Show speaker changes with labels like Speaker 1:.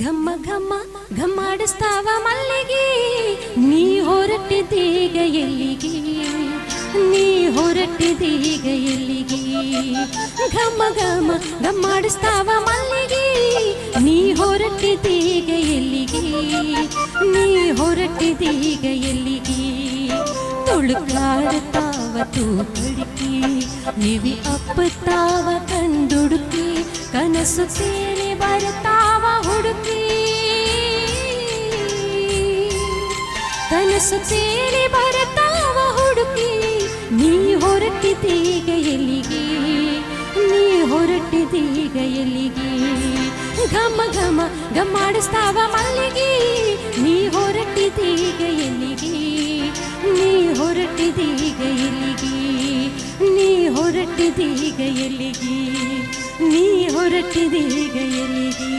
Speaker 1: ಘಮ್ಮ ಘಮ್ಮ ಘಮ್ಮಾಡಿಸ್ತಾವ ಮಲ್ಲಿಗೆ ನೀ ಹೊರಟಿದ್ದೀಗ ಎಲ್ಲಿಗೆ ನೀ ಹೊರಟಿದ್ದೀಗ ಎಲ್ಲಿಗೆ ಘಮ್ಮ ಘಮ ಘಮ್ಮಾಡಿಸ್ತಾವ ಮಲ್ಲಿಗೆ ನೀ ಹೊರಟಿದ್ದೀಗ ಎಲ್ಲಿಗೆ ನೀ ಹೊರಟಿದ್ದೀಗ ಎಲ್ಲಿಗೆ ತುಳುಕಾಡುತ್ತಾವ ತೂಕಡಿಕೆ ನಿವಿ ಅಪ್ಪುತ್ತಾವ ಕಂದುಡುಕಿ ಕನಸು ಸೇರಿ ಬರ್ತಾವ ಹುಡುಕಿ ಕನಸು ಸೇರಿ ಬರ್ತಾವ ಹುಡುಕಿ ನೀ ಹೊರಟಿದ್ದೀಗ ಎಲ್ಲಿಗೆ ನೀ ಹೊರಟಿದ್ದೀಗ ಎಲ್ಲಿಗೆ ಘಮ ಘಮ ಘಮ್ಮಾಡಿಸ್ತಾವ ಮಲ್ಲಿಗೆ ನೀ ಹೊರಟಿದ್ದೀಗ ಎಲ್ಲಿಗೆ ನೀ ಹೊರಟಿದ್ದೀಗ ಎಲ್ಲಿಗೆ ನೀ ಹೊರಟಿದ್ದೀಗ ಎಲ್ಲಿಗೆ ನೀ ಹೊರಟಿದ್ದೀಗ ಎಲ್ಲಿಗೆ